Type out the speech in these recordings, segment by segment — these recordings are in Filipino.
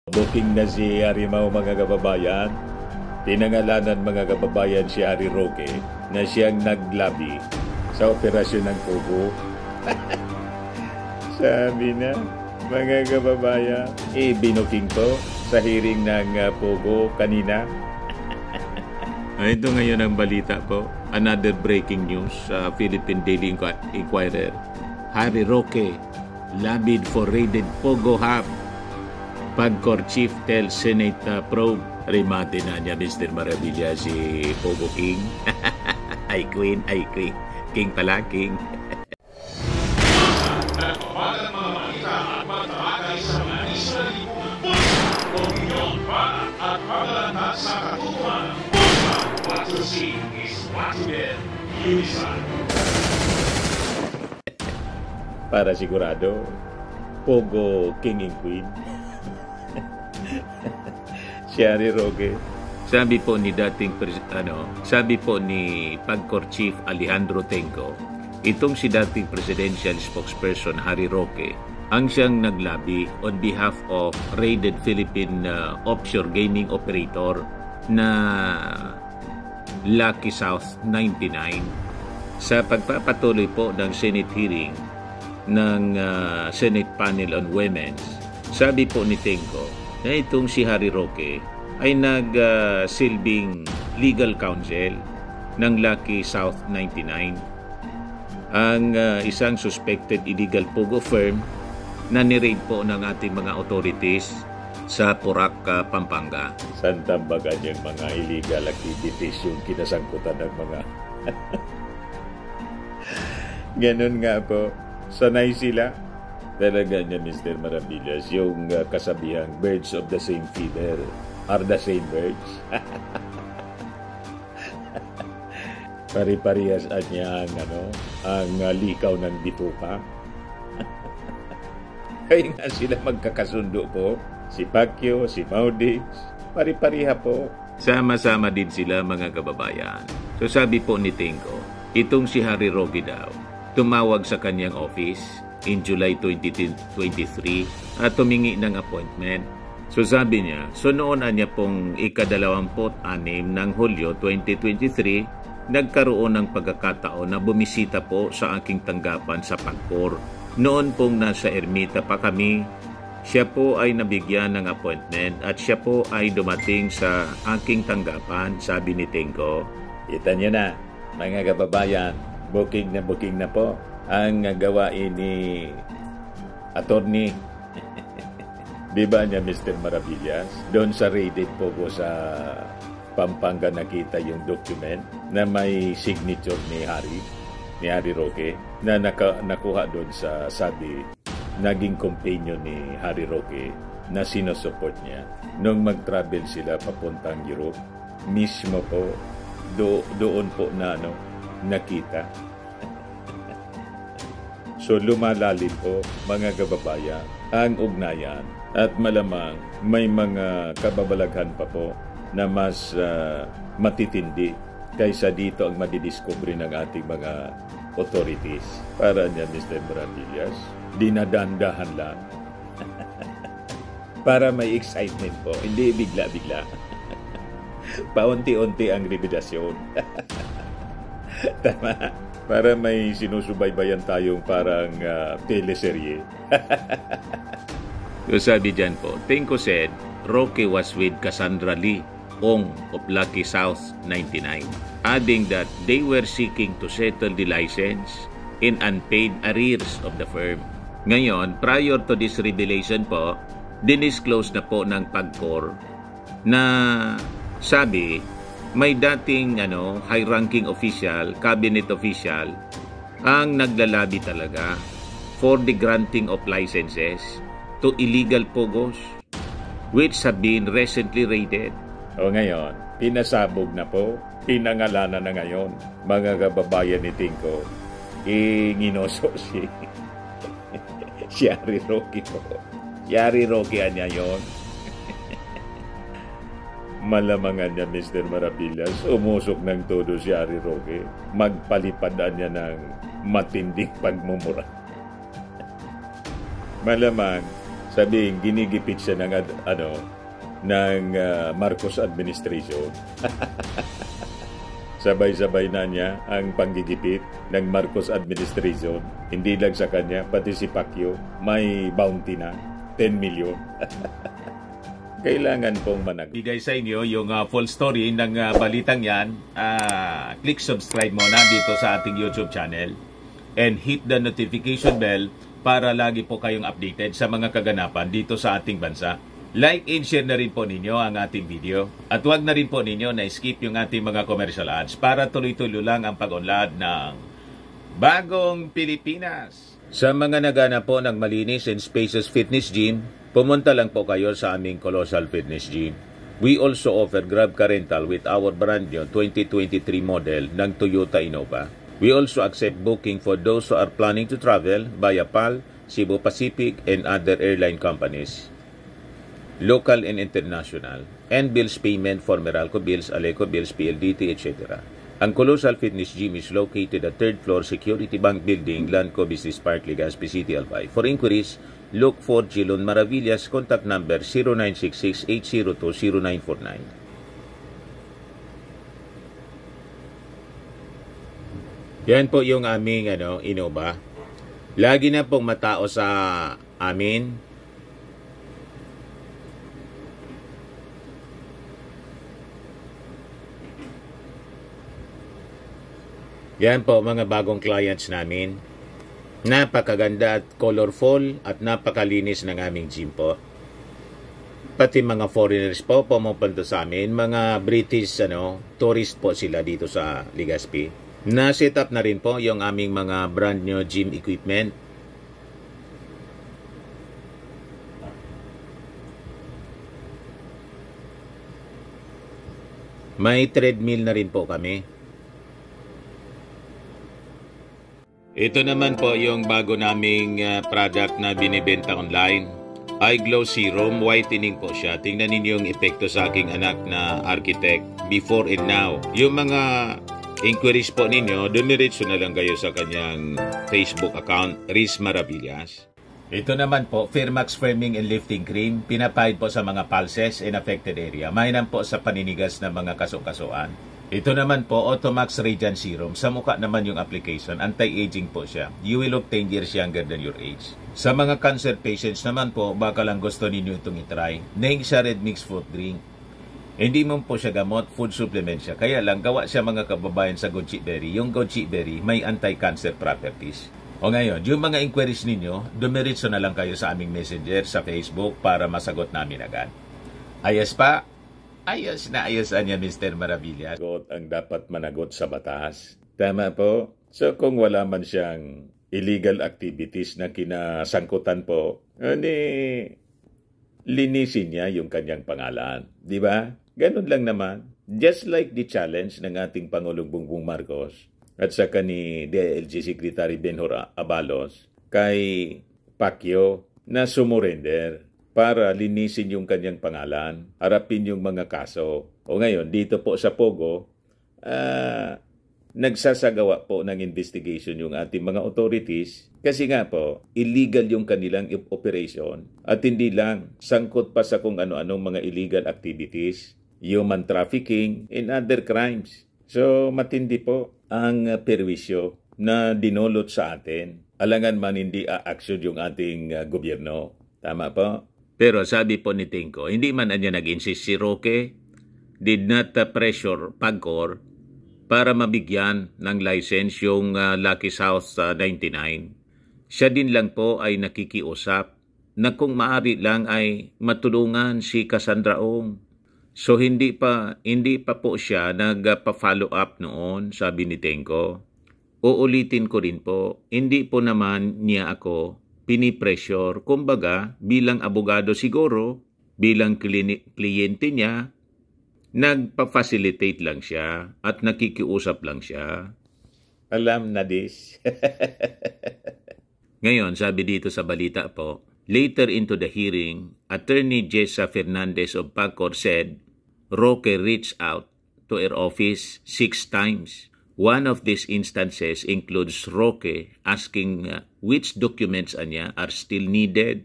Booking na si Harimaw mga kababayan. Pinangalanan mga kababayan si Harry Roque na siyang naglabi sa operasyon ng Pogo. Sabi na mga kababayan, binuking po sa hearing ng Pogo kanina. Ito ngayon ang balita po. Another breaking news sa Philippine Daily Inquirer. Harry Roque labid for raided Pogo Hub. Pagcor Chief tells Senate probe. Rimate na niya Mr. Maravilla si Pogo King. Ay Queen. King pala, King. Nagpapagal mga malita at magtabagay sa mga isla ni opinion pa at pagalantad sa katutuhan. What you see is what you get. Unisan. Para sigurado, Pogo King and Queen. Si Harry Roque. Sabi po ni Pagcor Chief Alejandro Tenco, itong si dating presidential spokesperson Harry Roque ang siyang naglabi on behalf of raided Philippine offshore gaming operator na Lucky South 99 sa pagpapatuloy po ng Senate hearing ng Senate Panel on Women's. Sabi po ni Tenco na itong si Harry Roque ay nagsilbing legal counsel ng Lucky South 99, ang isang suspected illegal Pogo firm na niraid po ng ating mga authorities sa Porac, Pampanga. Saan tambagan yung mga illegal activities yung kinasangkutan ng mga ganun nga po, sanay sila. Talaga niya, Mr. Maravillas, yung kasabihang birds of the same feather are the same birds. Pari-parehas niya ang likaw ng bituka. Kaya nga sila magkakasundo po. Si Pacquiao, si Maudix, pari-pariha po. Sama-sama din sila mga kababayan. So sabi po ni Tenco, itong si Harry Roque daw, tumawag sa kanyang office in July 2023 at tumingi ng appointment. So sabi niya, so noon niya pong ika-26 ng Hulyo 2023, nagkaroon ng pagkakataon na bumisita po sa aking tanggapan sa Pagcor. Noon pong nasa Ermita pa kami, siya po ay nabigyan ng appointment at siya po ay dumating sa aking tanggapan, sabi ni Tenco. Kita niyo na, mga kababayan, booking na po ang gawain ni attorney. Di ba niya, Mr. Maravillas? Doon sa raided Pogo sa Pampanga nakita yung document na may signature ni Harry Roque na nakuha doon sa sabi naging companion ni Harry Roque na sinusupport niya nung mag-travel sila papuntang Europe. Mismo po doon po na nakita. So lumalalim po mga kababayan ang ugnayan at malamang may mga kababalaghan pa po na mas matitindi kaysa dito ang madidiscovery ng ating mga authorities. Para niya, Mr. Maravillas, dinadandahan lang. Para may excitement po, hindi bigla-bigla. Paunti-unti ang revidasyon. Tama. Para may sinusubaybayan tayong parang teleserye. So sabi dyan po, Tenco said, Roque was with Cassandra Lee Ong of Lucky South 99, adding that they were seeking to settle the license in unpaid arrears of the firm. Ngayon, prior to this revelation po, dinisclose na po ng Pagcor na sabi may dating high-ranking official, cabinet official, ang naglalabi talaga for the granting of licenses to illegal Pogos which have been recently raided. O ngayon, pinasabog na po, pinangalanan na ngayon, mga kababayan ni Tenco, nginoso si Harry Roque po. Si Harry Roque niya yun. Malamangan niya, Mr. Maravillas, umusok ng todo si Harry Roque. Magpalipadan niya ng matinding pagmumura. Malamang, Sabing ginigipit siya ng Marcos administration. Sabay-sabay na niya ang panggigipit ng Marcos administration. Hindi lang sa kanya, pati si Pacquiao may bounty na 10 million. Kailangan pong managot. Bigay sa inyo yung full story ng balitang yan. Click subscribe muna dito sa ating YouTube channel and hit the notification bell para lagi po kayong updated sa mga kaganapan dito sa ating bansa. Like and share na rin po ninyo ang ating video. At huwag na rin po ninyo na skip yung ating mga commercial ads para tuloy-tuloy lang ang pag-unlad ng Bagong Pilipinas. Sa mga nagana po ng malinis and spacious fitness gym, pumunta lang po kayo sa aming Colossal Fitness Gym. We also offer Grab Car Rental with our brand new 2023 model ng Toyota Innova. We also accept booking for those who are planning to travel via PAL, Cebu Pacific, and other airline companies, local and international, and bills payment for Meralco Bills, Aleco Bills, PLDT, etc. Ang Colossal Fitness Gym is located at 3rd floor Security Bank Building, Lanco Business Park, Legazpi City, Albay. For inquiries, look for Gilon Maravillas, contact number 0966-802-0949. Yan po yung aming Innova. Lagi na pong matao sa amin. Yan po mga bagong clients namin. Napakaganda at colorful at napakalinis ng aming gym po. Pati mga foreigners po pumupunta sa amin, mga British tourist po sila dito sa Legazpi. Na-set up na rin po yung aming mga brand new gym equipment. May treadmill na rin po kami. Ito naman po yung bago naming product na binibenta online. Eye Glow Serum, whitening po siya. Tingnan ninyo yung epekto sa aking anak na architect before and now. Yung mga inquiries po ninyo, dumiretso na lang kayo sa kanyang Facebook account, Riz Maravillas. Ito naman po, Firmax Firming and Lifting Cream, pinapahid po sa mga pulses in affected area. Mainam po sa paninigas ng mga kaso-kasuan. Ito naman po, Automax Radiant Serum. Sa mukha naman yung application, anti-aging po siya. You will look 10 years younger than your age. Sa mga cancer patients naman po, baka lang gusto ninyo itong itry. Naing siya red mixed fruit drink. Hindi mo po siya gamot, food supplement siya. Kaya lang, gawa siya mga kababayan sa goji berry. Yung goji berry may anti-cancer properties. O ngayon, yung mga inquiries ninyo, dumiretso na lang kayo sa aming messenger sa Facebook para masagot namin agad. Ayos pa? Ayos na ayos niya, Mr. Maravillas. Ang dapat managot sa batas. Tama po. So kung wala man siyang illegal activities na kinasangkutan po, linisin niya yung kanyang pangalan. Di ba? Ganun lang naman. Just like the challenge ng ating Pangulong Bongbong Marcos at saka ni DILG Secretary Benhur Abalos kay Pacquiao na sumurrender para linisin yung kanyang pangalan, harapin yung mga kaso. O ngayon, dito po sa Pogo, nagsasagawa po ng investigation yung ating mga authorities kasi nga po, illegal yung kanilang operation at hindi lang sangkot pa sa kung ano-anong mga illegal activities, human trafficking, and other crimes. So, matindi po ang perwisyo na dinulot sa atin. Alangan man hindi a-action yung ating gobyerno. Tama po? Pero sabi po ni Tingko, hindi man niya nag-insist si Roque did not pressure PAGCOR para mabigyan ng license yung Lucky South 99. Siya din lang po ay nakikiusap na kung maaari lang ay matulungan si Cassandra Ong. So hindi pa po siya nagpa-follow up noon, sabi ni Tingko. Uulitin ko rin po, hindi po naman niya ako pinipressure. Kumbaga, bilang abogado siguro, bilang kliyente niya, nagpa-facilitate lang siya at nakikiusap lang siya. Alam na this. Ngayon, sabi dito sa balita po, later into the hearing, Attorney Jessa Fernandez of PAGCOR said, Roque reached out to her office 6 times. One of these instances includes Roque asking which documents niya are still needed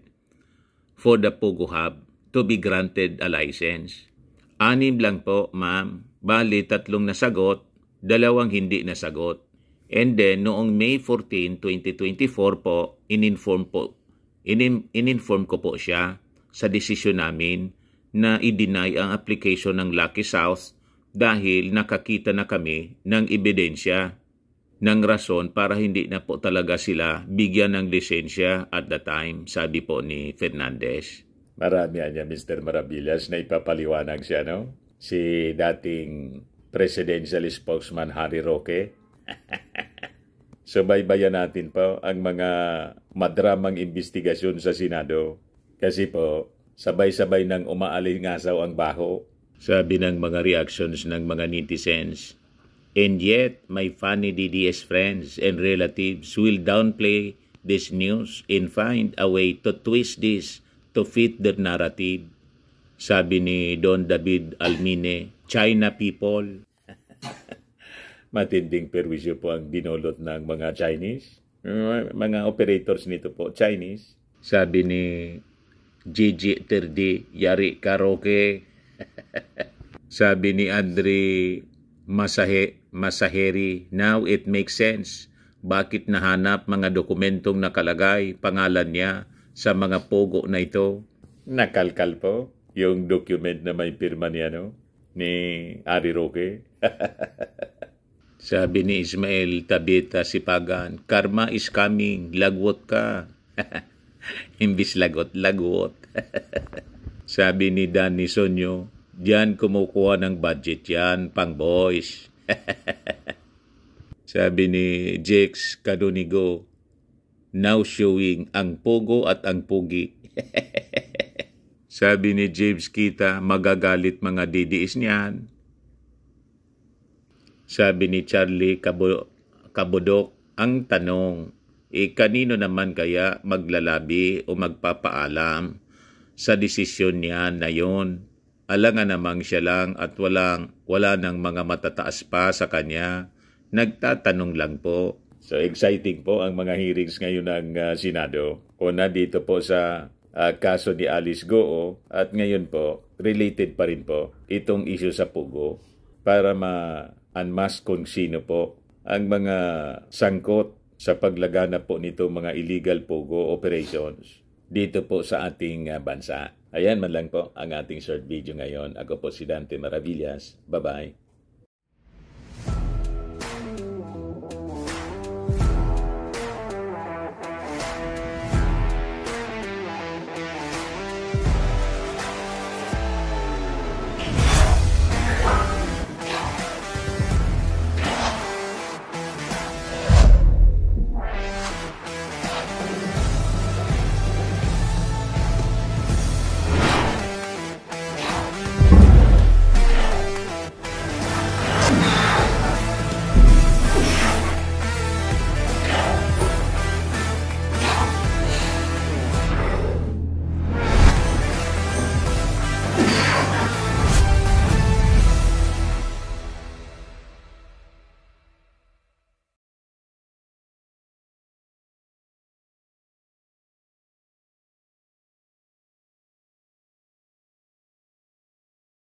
for the Pogo Hub to be granted a license. 6 lang po, ma'am. Bali, 3 nasagot, 2 hindi nasagot. And then, noong May 14, 2024 po, ininform ko po siya sa desisyon namin na i-deny ang application ng Lucky South dahil nakakita na kami ng ebidensya ng rason para hindi na po talaga sila bigyan ng lisensya at the time, sabi po ni Fernandez. Marami niya, Mr. Maravillas, na ipapaliwanag siya, no? Si dating presidential spokesman Harry Roque. Subaybayan natin po ang mga madramang investigasyon sa Senado. Kasi po, sabay-sabay nang umaalingasaw ang baho. Sabi ng mga reactions ng mga netizens. And yet, my funny DDS friends and relatives will downplay this news and find a way to twist this to fit their narrative. Sabi ni Don David Almine, China people. Matinding perwisyo po ang dinulot ng mga Chinese. Mga operators nito po, Chinese. Sabi ni Gigi Terdi, yari karaoke. Sabi ni Andre Masaheri, now it makes sense. Bakit nahanap mga dokumentong nakalagay pangalan niya sa mga pogo na ito? Nakalkal po yung document na may pirma niya, no? Ni Ari Roque. Sabi ni Ismael Tabita Sipagan, karma is coming, lagwot ka. Imbis lagot, lagwot. Sabi ni Danny Sonyo, diyan kumukuha ng budget yan, pang boys. Sabi ni Jex Cadonigo, now showing ang pogo at ang pugi. Sabi ni James Kita, magagalit mga DDS niyan. Sabi ni Charlie Kabodok, ang tanong, kanino naman kaya maglalabi o magpapaalam sa desisyon niya na yon? Alangan namang siya lang at wala nang mga matataas pa sa kanya. Nagtatanong lang po. So exciting po ang mga hearings ngayon ng Senado. Una dito po sa kaso ni Alice Goo at ngayon po, related pa rin po itong issue sa Pugo para ma-unmask kung sino po ang mga sangkot sa paglaganap po nito mga illegal Pugo operations dito po sa ating bansa. Ayan man lang po ang ating short video ngayon. Ako po si Dante Maravillas. Bye-bye.